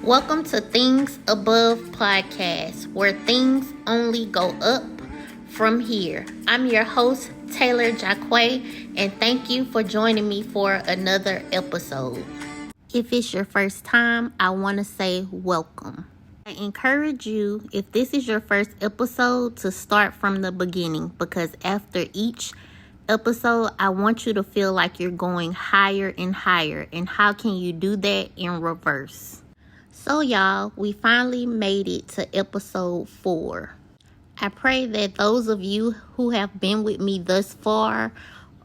Welcome to Things Above Podcast, where things only go up from here. I'm your host, Taylor Jacquay, and thank you for joining me for another episode. If it's your first time, I want to say welcome. I encourage you, if this is your first episode, to start from the beginning, because after each episode, I want you to feel like you're going higher and higher. And how can you do that in reverse? So y'all, we finally made it to episode 4. I pray that those of you who have been with me thus far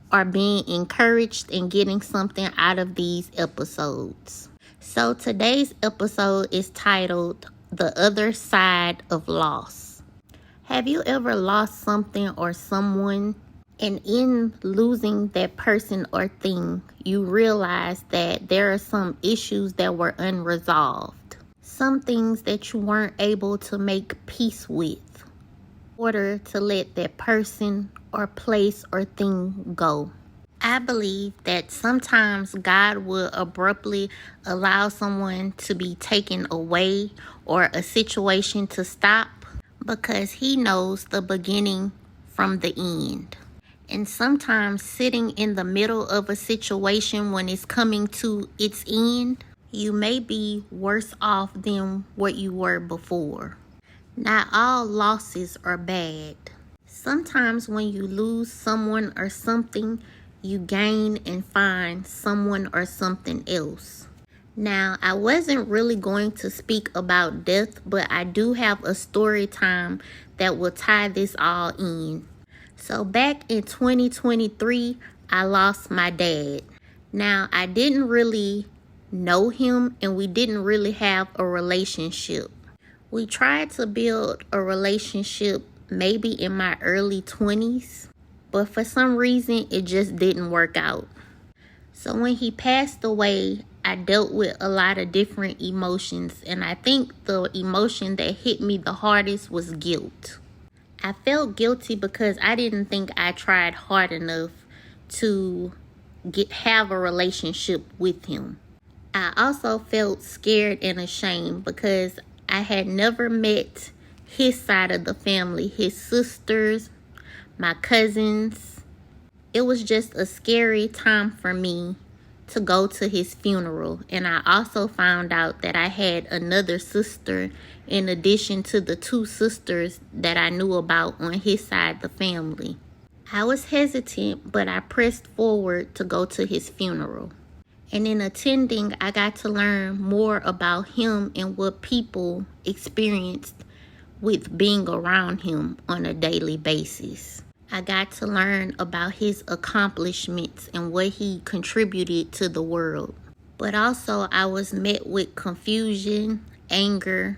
are being encouraged and getting something out of these episodes. So today's episode is titled The Other Side of Loss. Have you ever lost something or someone, and in losing that person or thing, you realize that there are some issues that were unresolved? Some things that you weren't able to make peace with in order to let that person or place or thing go. I believe that sometimes God will abruptly allow someone to be taken away or a situation to stop because He knows the beginning from the end. And sometimes sitting in the middle of a situation when it's coming to its end, you may be worse off than what you were before. Not all losses are bad. Sometimes when you lose someone or something, you gain and find someone or something else. Now, I wasn't really going to speak about death, but I do have a story time that will tie this all in. So back in 2023, I lost my dad. Now, I didn't really know him and we didn't really have a relationship. We tried to build a relationship maybe in my early 20s, but for some reason it just didn't work out. So when he passed away, I dealt with a lot of different emotions, and I think the emotion that hit me the hardest was guilt. I felt guilty because I didn't think I tried hard enough to have a relationship with him. I also felt scared and ashamed because I had never met his side of the family, his sisters, my cousins. It was just a scary time for me to go to his funeral. And I also found out that I had another sister in addition to the 2 sisters that I knew about on his side of the family. I was hesitant, but I pressed forward to go to his funeral. And in attending, I got to learn more about him and what people experienced with being around him on a daily basis. I got to learn about his accomplishments and what he contributed to the world. But also, I was met with confusion, anger,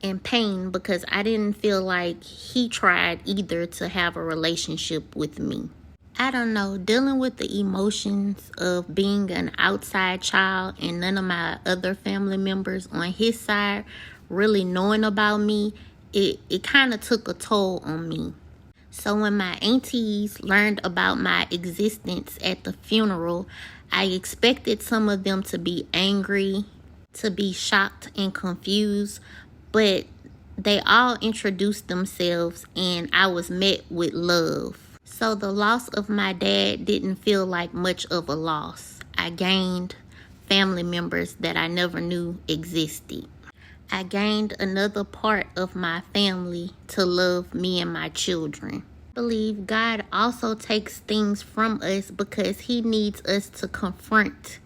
and pain because I didn't feel like he tried either to have a relationship with me. I don't know, dealing with the emotions of being an outside child and none of my other family members on his side really knowing about me, it kind of took a toll on me. So when my aunties learned about my existence at the funeral, I expected some of them to be angry, to be shocked and confused, but they all introduced themselves and I was met with love. So the loss of my dad didn't feel like much of a loss. I gained family members that I never knew existed. I gained another part of my family to love me and my children. I believe God also takes things from us because He needs us to confront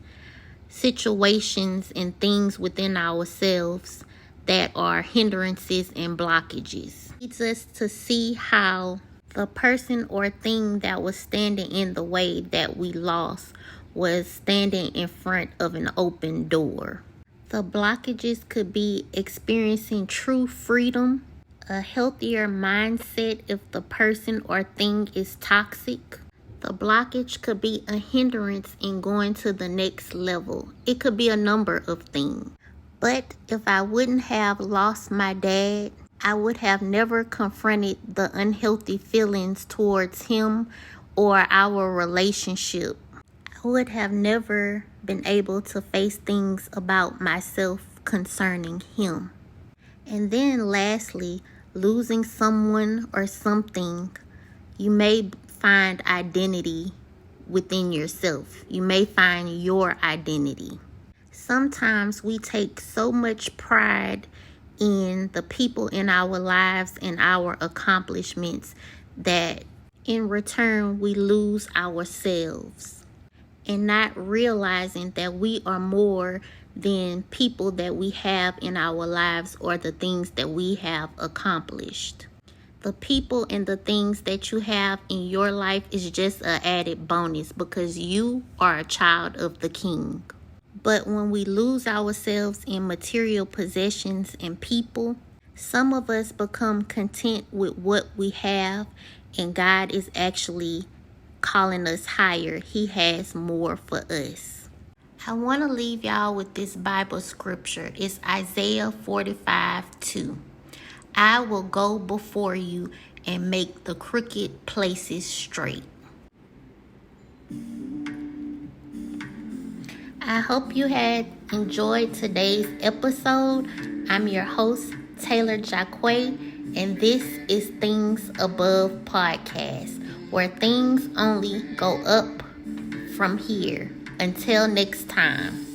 situations and things within ourselves that are hindrances and blockages. He needs us to see how the person or thing that was standing in the way that we lost was standing in front of an open door. The blockages could be experiencing true freedom, a healthier mindset if the person or thing is toxic. The blockage could be a hindrance in going to the next level. It could be a number of things. But if I wouldn't have lost my dad, I would have never confronted the unhealthy feelings towards him or our relationship. I would have never been able to face things about myself concerning Him. And then lastly, losing someone or something, you may find identity within yourself. You may find your identity. Sometimes we take so much pride in the people in our lives and our accomplishments that in return we lose ourselves, and not realizing that we are more than people that we have in our lives or the things that we have accomplished. The people and the things that you have in your life is just an added bonus because you are a child of the King. But when we lose ourselves in material possessions and people, some of us become content with what we have, and God is actually calling us higher. He has more for us. I want to leave y'all with this Bible scripture. It's Isaiah 45:2. I will go before you and make the crooked places straight. I hope you had enjoyed today's episode. I'm your host, Taylor Jacquay, and this is Things Above Podcast, where things only go up from here. Until next time.